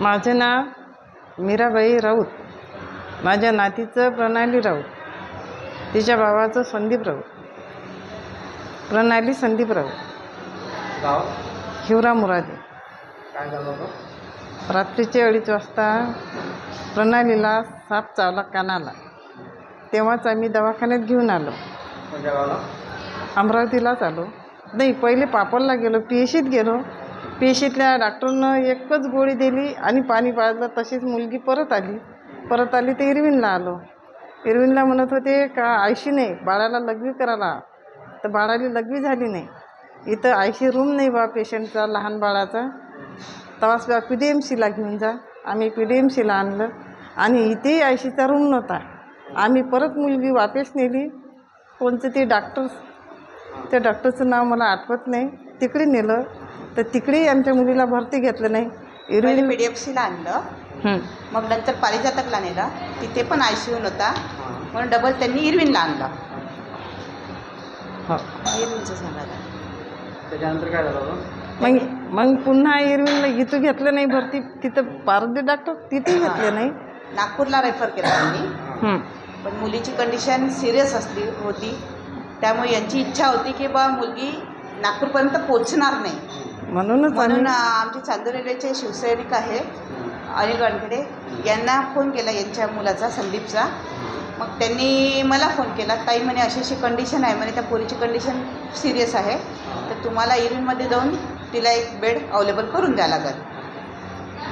माझे नाव मीराबाई राऊत. माझ्या नातीचं प्रणाली राऊत, तिच्या भावाचं संदीप राऊत. प्रणाली संदीप राऊत, गाव हिवरा मुरादे. काय झालं होतं? रात्रीचे 2:30 वाजता प्रणालीला साप चावला कानाला. तेव्हाच आम्ही दवाखान्यात घेऊन आलो. कोणत्या गावाला? अमरावतीलाच आलो. नाही, पहिले पापडला गेलो, PHCत गेलो. PHCतल्या डॉक्टरनं एकच गोळी दिली आणि पाणी पाजलं. तशीच मुलगी परत आली तर इरविनला आलो. इरविनला म्हणत होते का आयशी नाही, बाळाला लघवी करायला. तर बाळाला लघवी झाली नाही. इथं आयशी रूम नाही बा पेशंटचा, लहान बाळाचा. तेव्हाच बा PDMCला घेऊन जा. आम्ही PDMCला आणलं आणि इथेही आयशीचा रूम नव्हता. आम्ही परत मुलगी वापस नेली. कोणतं ते डॉक्टर, त्या डॉक्टरचं नाव मला आठवत नाही, तिकडे नेलं. तर तिकडेही आमच्या मुलीला भरती घेतलं नाही. इरविन PDMCला आणलं, मग नंतर पारिजातकला नेलं. तिथे पण ICU नव्हता म्हणून डबल त्यांनी इरविनला आणलं. हो, इरविनचं सांगायला. त्याच्यानंतर काय झालं होतं? मग पुन्हा इरविनला इथं घेतलं नाही भरती. तिथं पारदे डॉक्टर तिथेही घेतले नाही. नागपूरला रेफर केलं त्यांनी. पण मुलीची कंडिशन सिरियस होती. त्यामुळे यांची इच्छा होती की बा मुलगी नागपूरपर्यंत पोचणार नाही. म्हणून आमचे चांदूर रेल्वेचे शिवसैनिक आहे अनिल गणखडे, यांना फोन केला यांच्या मुलाचा, संदीपचा. मग त्यांनी मला फोन केला, ताई म्हणे अशी अशी कंडिशन आहे म्हणे, त्या पोरीची कंडिशन सिरियस आहे, तर तुम्हाला इरविनमध्ये जाऊन तिला एक बेड अवेलेबल करून द्या लागेल.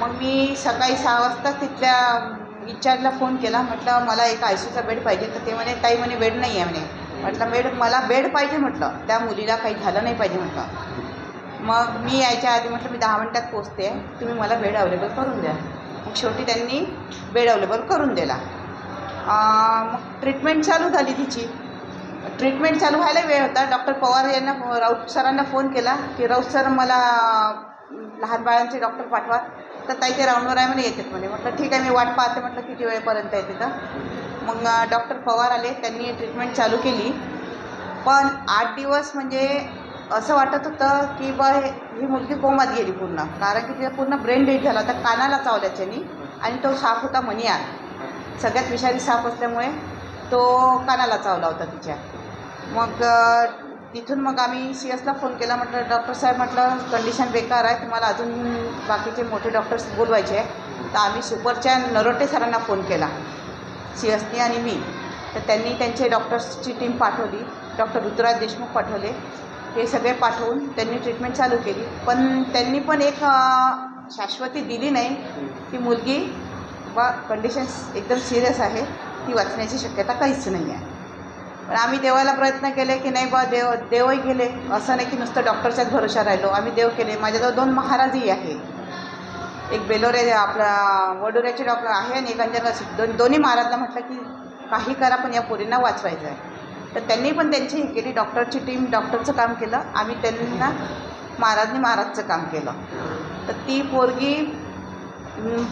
मग मी सकाळी 6 वाजता तिथल्या इंचार्जला फोन केला. म्हटलं मला एक ICUचा बेड पाहिजे. तर ते म्हणे ताई म्हणे बेड नाही आहे म्हणे. म्हटलं मला बेड पाहिजे म्हटलं, त्या मुलीला काही झालं नाही पाहिजे म्हटलं. मग मी यायच्या आधी म्हटलं मी 10 मिनिटात पोचते, तुम्ही मला बेड अवेलेबल करून द्या. मग शेवटी त्यांनी बेड अवेलेबल करून दिला. मग ट्रीटमेंट चालू झाली तिची. ट्रीटमेंट चालू व्हायला वेळ होता. डॉक्टर पवार यांना, राऊत सरांना फोन केला की राऊत सर मला लहान बाळांचे डॉक्टर पाठवा. तर ताई ते राऊंडवर आहे म्हणे, येतात म्हणे. म्हटलं ठीक आहे, मी वाट पाहते. म्हटलं किती वेळेपर्यंत येते तर. मग डॉक्टर पवार आले, त्यांनी ट्रीटमेंट चालू केली. पण 8 दिवस म्हणजे असं वाटत होतं की बा ही मुलगी कोमात गेली पूर्ण. कारण की तिचा पूर्ण ब्रेन डेड झाला होता, कानाला चावल्याच्यानी. आणि तो साप होता मनियार, सगळ्यात विषारी साप असल्यामुळे तो कानाला चावला होता तिच्या. मग तिथून मग आम्ही CSला फोन केला. म्हटलं डॉक्टर साहेब, म्हटलं कंडिशन बेकार आहे, तुम्हाला अजून बाकीचे मोठे डॉक्टर्स बोलवायचे आहे. तर आम्ही सुपरच्या नरोटे सरांना फोन केला, CSनी आणि मी. तर त्यांनी त्यांचे डॉक्टर्सची टीम पाठवली. डॉक्टर ऋतुराज देशमुख पाठवले. हे सगळे पाठवून त्यांनी ट्रीटमेंट चालू केली. पण त्यांनी पण एक शाश्वती दिली नाही की मुलगी बा कंडिशन्स एकदम सिरियस आहे, ती वाचण्याची शक्यता काहीच नाही आहे. पण आम्ही देवाला प्रयत्न केले की नाही बा देवही गेले, असं नाही की नुसतं डॉक्टरच्याच भरोशा राहिलो. आम्ही देव केले. माझ्याजवळ 2 महाराजही आहे. एक बेलोरे आपला वडोऱ्याचे डॉक्टर आहे आणि एक अंजनगाव. दोन्ही महाराजला म्हटलं की काही करा पण या पोरींना वाचवायचं आहे. तर त्यांनी पण त्यांची हे केली. डॉक्टरची टीम डॉक्टरचं काम केलं, आम्ही त्यांना महाराजचं काम केलं. तर ती पोरगी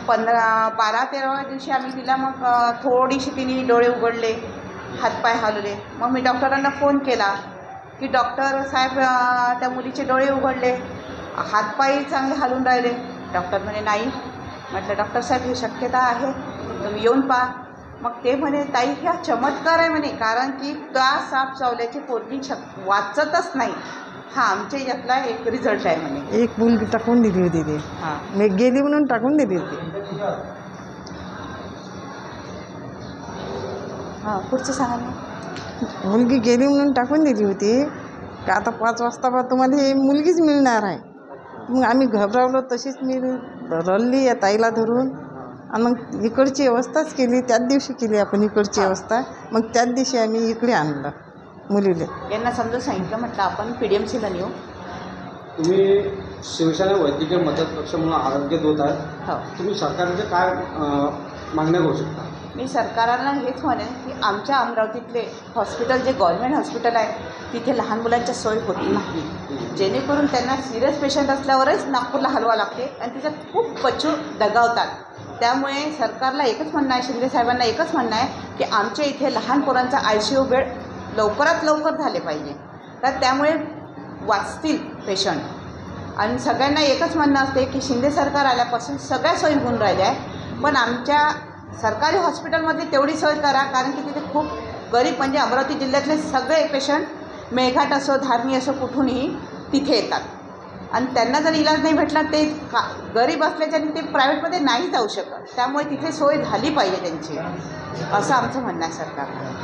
12-13व्या दिवशी आम्ही तिला, मग थोडीशी तिने डोळे उघडले, हातपाय हलवले. मग मी डॉक्टरांना फोन केला की डॉक्टर साहेब त्या मुलीचे डोळे उघडले, हातपायही चांगले हलून राहिले. डॉक्टर म्हणे नाही. म्हटलं डॉक्टर साहेब ही शक्यता आहे, तुम्ही येऊन पहा. मग ते म्हणे ताई ह्या चमत्कार आहे म्हणे, कारण की त्या साप चावल्याची पोरगी वाचतच नाही. हा आमच्या यातला एक रिझल्ट आहे म्हणे. एक मुलगी टाकून दिली होती ती. मी गेली म्हणून टाकून दिली होती. पुढचं सांगा ना. मुलगी गेली म्हणून टाकून दिली होती का आता 5 वाजता बा तुम्हाला ही मुलगीच मिळणार आहे. मग आम्ही घबरावलो. तशीच मी रडली या ताईला धरून. आणि मग इकडची व्यवस्थाच केली. त्याच दिवशी केली आपण इकडची व्यवस्था. मग त्याच दिवशी आम्ही इकडे आणलं मुलीला. यांना समजून सांगितलं, म्हटलं आपण PDMCला नेऊ. तुम्ही शिवसेना वैद्यकीय मदत कक्ष म्हणून आरोग्य दूत आहे. हो. तुम्ही सरकारचे काय मागण्या करू शकता? मी सरकारला हेच म्हणेन की आमच्या अमरावतीतले हॉस्पिटल, जे गव्हर्नमेंट हॉस्पिटल आहे, तिथे लहान मुलांच्या सोय होत नाही. जेणेकरून त्यांना सिरियस पेशंट असल्यावरच नागपूरला हलवा लागते आणि तिच्यात खूप पचू दगावतात. त्यामुळे सरकारला एकच म्हणणं आहे, शिंदे साहेबांना एकच म्हणणं आहे की आमच्या इथे लहान पोरांचा ICU बेड लवकरात लवकर झाले पाहिजे. तर त्यामुळे वाचतील पेशंट. आणि सगळ्यांना एकच म्हणणं असते की शिंदे सरकार आल्यापासून सगळ्या सोयी होऊन राहिल्या आहे, पण आमच्या सरकारी हॉस्पिटलमध्ये तेवढी सोय करा, कारण की तिथे खूप गरीब म्हणजे अमरावती जिल्ह्यातले सगळे पेशंट मेळघाट असो धारणी असो कुठूनही तिथे येतात आणि त्यांना जर इलाज नाही भेटला ते गरीब असल्याच्याने ते प्रायव्हेटमध्ये नाही जाऊ शकत, त्यामुळे तिथे सोय झाली पाहिजे त्यांची, असं आमचं म्हणणं आहे सरकारला.